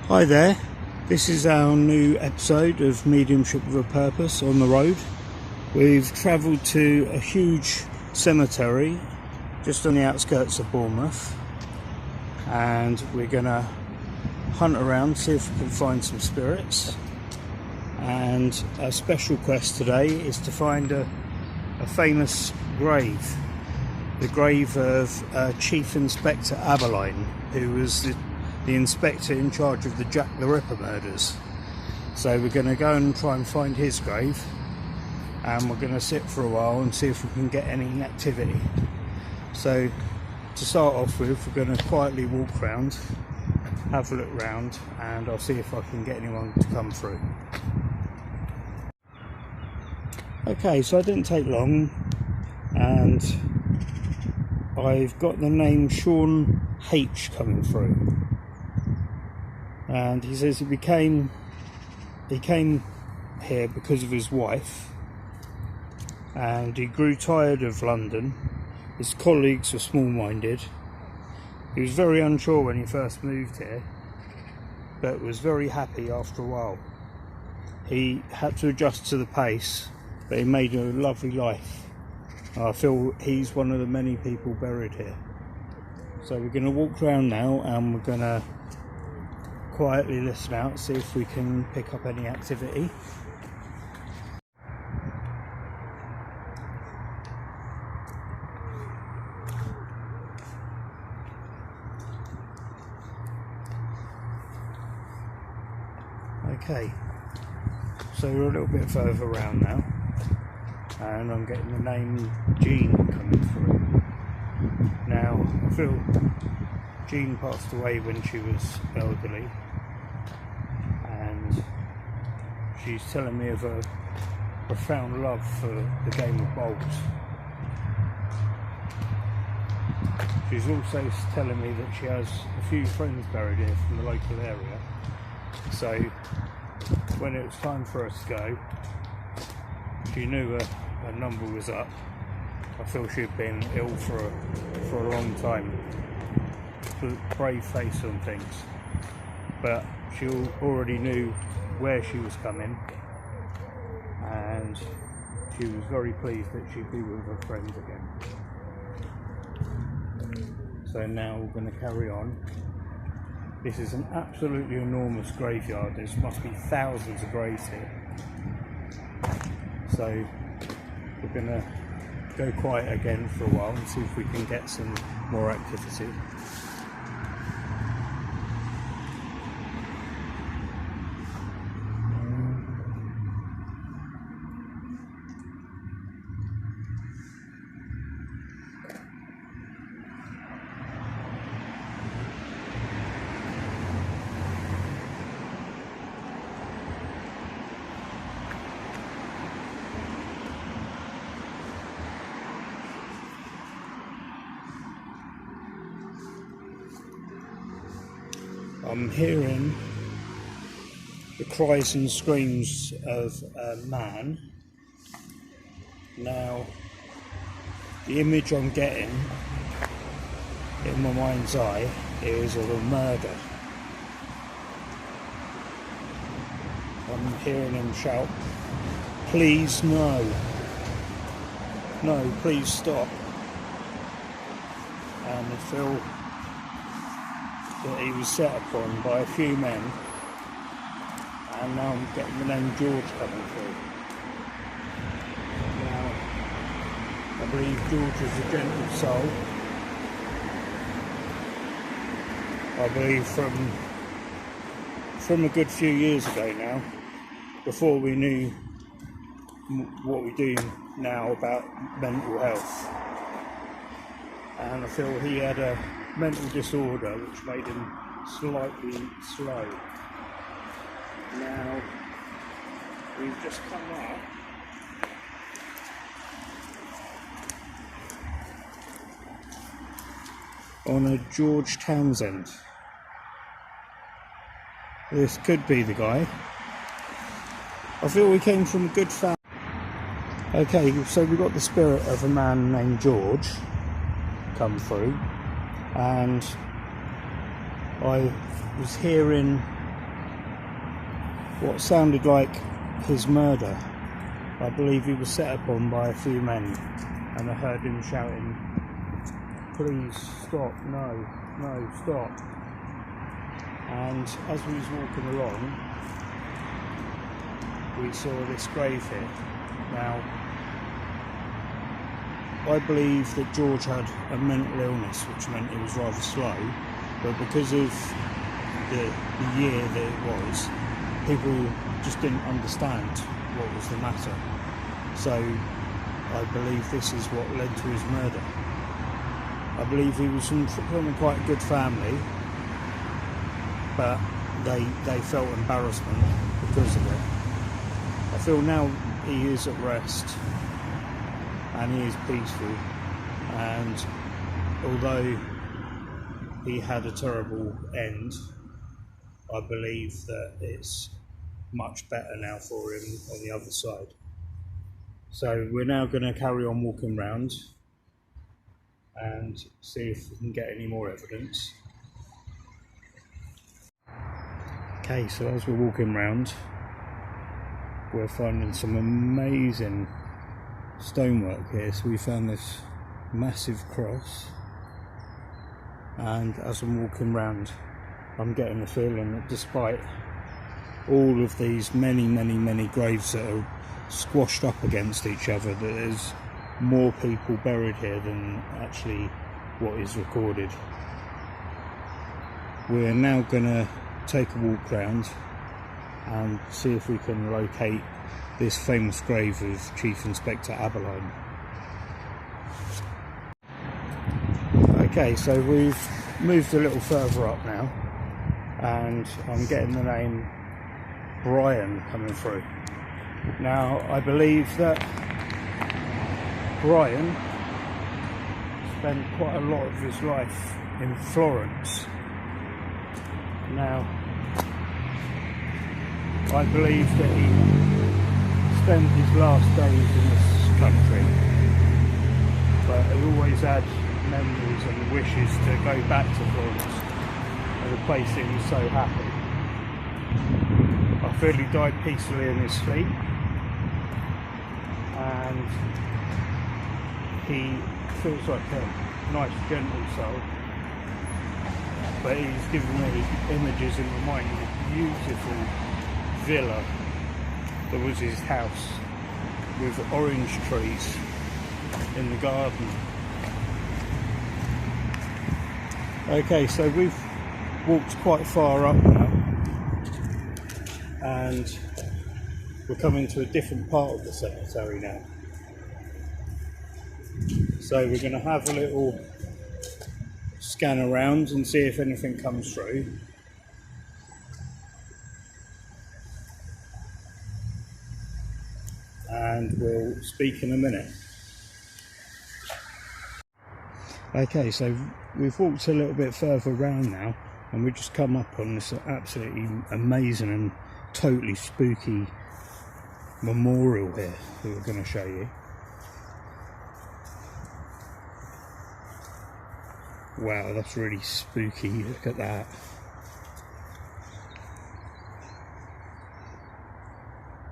Hi there, this is our new episode of Mediumship with a Purpose on the road. We've travelled to a huge cemetery just on the outskirts of Bournemouth, and we're going to hunt around, see if we can find some spirits. And our special quest today is to find a famous grave, the grave of Chief Inspector Abberline, who was the inspector in charge of the Jack the Ripper murders. So we're going to go and try and find his grave, and we're going to sit for a while and see if we can get any activity. So to start off with, we're going to quietly walk around, have a look round, and I'll see if I can get anyone to come through. Okay, so it didn't take long, and I've got the name Sean H coming through. And he says he came here because of his wife, and he grew tired of London. His colleagues were small-minded. He was very unsure when he first moved here, but was very happy after a while. He had to adjust to the pace, but he made a lovely life. I feel he's one of the many people buried here. So we're going to walk around now, and we're going to quietly listen out, see if we can pick up any activity. Okay, so we're a little bit further around now, and I'm getting the name Jean coming through. Now, I feel Jean passed away when she was elderly, and she's telling me of a profound love for the game of bowls. She's also telling me that she has a few friends buried here from the local area, so when it was time for us to go, she knew her number was up. I feel she'd been ill for a long time. Brave face on things, but she already knew where she was coming, and she was very pleased that she'd be with her friends again. So now we're going to carry on. This is an absolutely enormous graveyard. There must be thousands of graves here. So we're going to go quiet again for a while and see if we can get some more activity. I'm hearing the cries and screams of a man. Now, the image I'm getting in my mind's eye is of a murder. I'm hearing him shout, "Please no! No, please stop!" And I feel that he was set upon by a few men, and now I'm getting the name George coming through. Now, I believe George is a gentle soul. I believe from a good few years ago now, before we knew what we do now about mental health. And I feel he had a mental disorder which made him slightly slow. Now, we've just come up on a George Townsend. This could be the guy. I feel we came from a good family. Okay, so we've got the spirit of a man named George come through, and I was hearing what sounded like his murder. I believe he was set upon by a few men, and I heard him shouting, "Please stop, no, no, stop." And as we was walking along, we saw this grave here. Now, I believe that George had a mental illness, which meant he was rather slow, but because of the year that it was, people just didn't understand what was the matter. So I believe this is what led to his murder. I believe he was from quite a good family, but they felt embarrassment because of it. I feel now he is at rest and he is peaceful, and although he had a terrible end, I believe that it's much better now for him on the other side. So we're now going to carry on walking round and see if we can get any more evidence. Okay, so as we're walking round, we're finding some amazing stonework here. So we found this massive cross, and as I'm walking round, I'm getting the feeling that despite all of these many graves that are squashed up against each other, that there's more people buried here than actually what is recorded. We're now going to take a walk round and see if we can locate this famous grave of Chief Inspector Abberline. Okay, so we've moved a little further up now, and I'm getting the name Brian coming through. Now, I believe that Brian spent quite a lot of his life in Florence. Now, I believe that he spent his last days in this country, but he always had memories and wishes to go back to Florence, as a place he was so happy. I feel he died peacefully in his sleep, and he feels like a nice, gentle soul. But he's given me images in my mind of a beautiful villa that was his house, with orange trees in the garden. Okay, so we've walked quite far up now, and we're coming to a different part of the cemetery now. So we're going to have a little scan around and see if anything comes through. And we'll speak in a minute. Okay, so we've walked a little bit further around now, and we've just come up on this absolutely amazing and totally spooky memorial here that we're going to show you. Wow, that's really spooky. Look at that.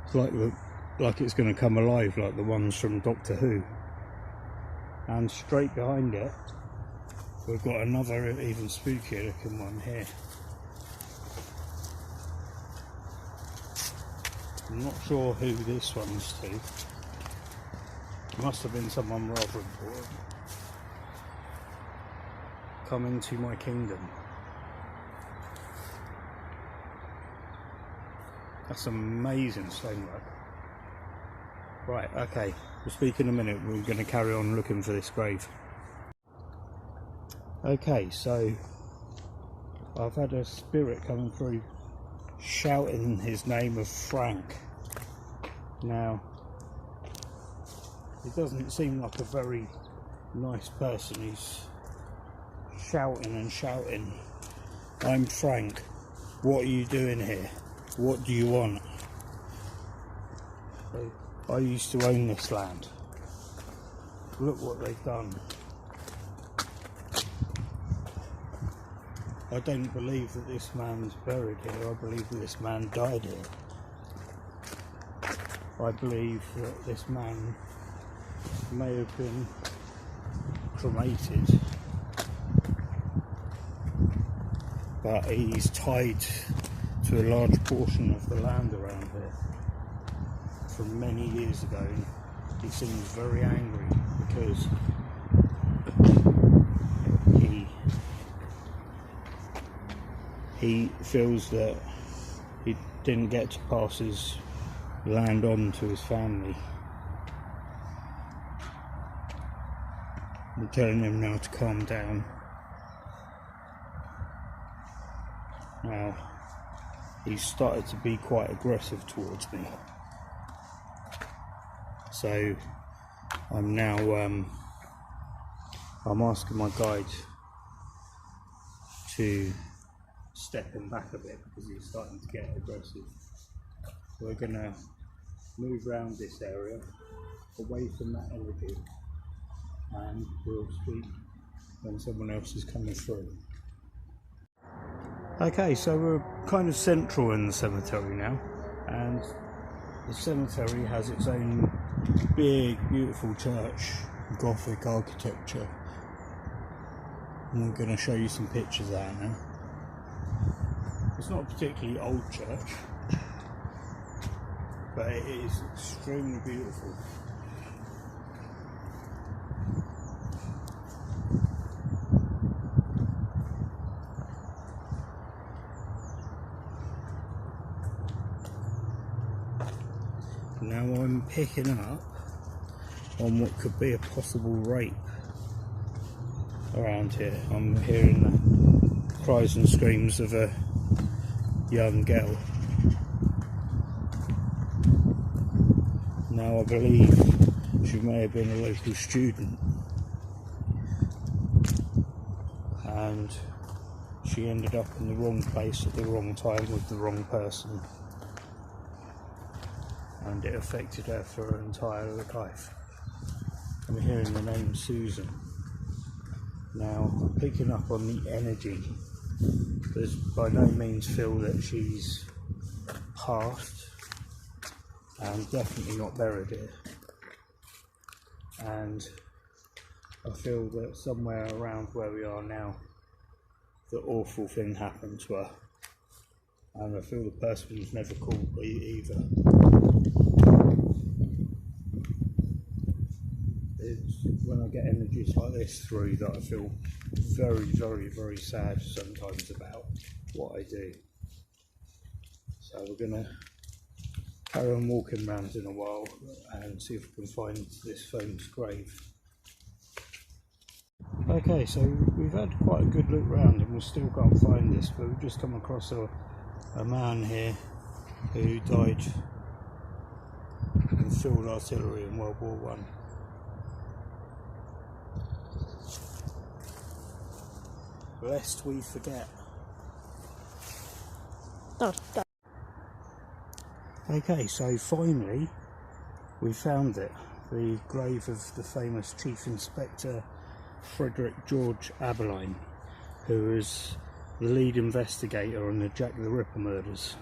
It's like it's going to come alive, like the ones from Doctor Who. And straight behind it, we've got another even spookier looking one here. I'm not sure who this one's to. It must have been someone rather important. Come into my kingdom. That's amazing stonework. Right, okay, we'll speak in a minute. We're going to carry on looking for this grave. Okay, so I've had a spirit coming through shouting his name of Frank. Now, he doesn't seem like a very nice person. He's shouting and shouting. "I'm Frank. What are you doing here? What do you want?" I used to own this land. Look what they've done. I don't believe that this man's buried here. I believe that this man died here. I believe that this man may have been cremated, but he's tied to a large portion of the land around here from many years ago. He seems very angry because he feels that he didn't get to pass his land on to his family. I'm telling him now to calm down. Now, he's started to be quite aggressive towards me. So, I'm now, I'm asking my guide to step him back a bit because he's starting to get aggressive. We're going to move around this area, away from that energy, and we'll speak when someone else is coming through. Okay, so we're kind of central in the cemetery now, and the cemetery has its own big, beautiful church, gothic architecture. And we're going to show you some pictures of that now. It's not a particularly old church, but it is extremely beautiful. Now I'm picking up on what could be a possible rape around here. I'm hearing the cries and screams of a young girl. Now I believe she may have been a local student, and she ended up in the wrong place at the wrong time with the wrong person, and it affected her for her entire life. I'm hearing the name Susan. Now I'm picking up on the energy. There's by no means feel that she's passed, and definitely not buried here. And I feel that somewhere around where we are now, the awful thing happened to her, and I feel the person was never called either. It's when I get energies like this through that I feel very, very, very sad sometimes about what I do. So we're going to carry on walking around in a while and see if we can find this phone's grave. Okay, so we've had quite a good look around and we still can't find this, but we've just come across a man here who died in field artillery in World War One. Lest we forget. Okay, so finally we found it. The grave of the famous Chief Inspector Frederick George Abberline, who was the lead investigator on the Jack the Ripper murders.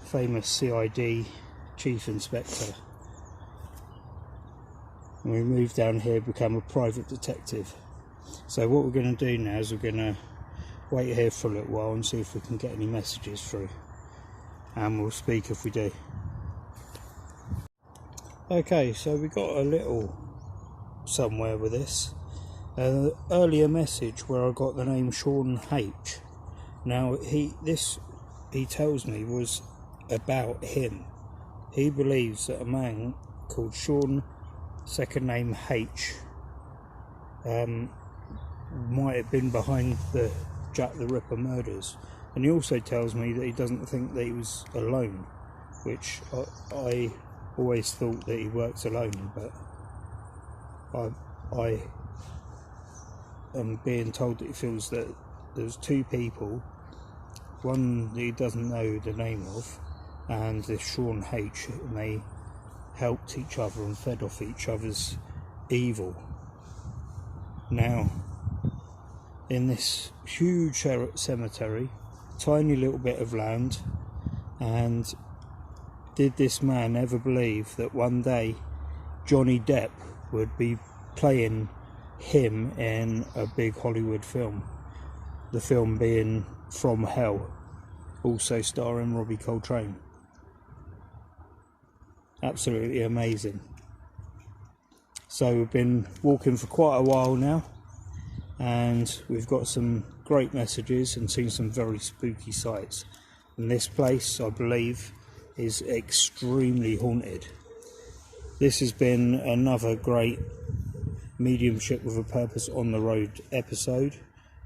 Famous CID Chief Inspector. And we moved down here, become a private detective. So what we're going to do now is we're going to wait here for a little while and see if we can get any messages through, and we'll speak if we do. Okay, so we got a little somewhere with this. Earlier message where I got the name Sean H. Now he tells me was about him. He believes that a man called Sean, second name H, might have been behind the Jack the Ripper murders, and he also tells me that he doesn't think that he was alone, which I always thought that he works alone, but I am being told that he feels that there's two people, one that he doesn't know the name of, and this Sean H, and they helped each other and fed off each other's evil. Now, in this huge cemetery, tiny little bit of land. And did this man ever believe that one day Johnny Depp would be playing him in a big Hollywood film? The film being From Hell, also starring Robbie Coltrane. Absolutely amazing. So we've been walking for quite a while now, and we've got some great messages and seen some very spooky sights. And this place, I believe, is extremely haunted. This has been another great Mediumship with a Purpose on the Road episode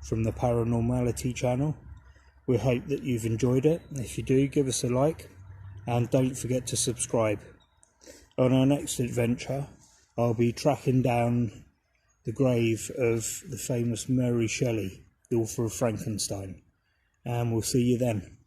from the Paranormality channel. We hope that you've enjoyed it. If you do, give us a like, and don't forget to subscribe. On our next adventure, I'll be tracking down the grave of the famous Mary Shelley, the author of Frankenstein, and we'll see you then.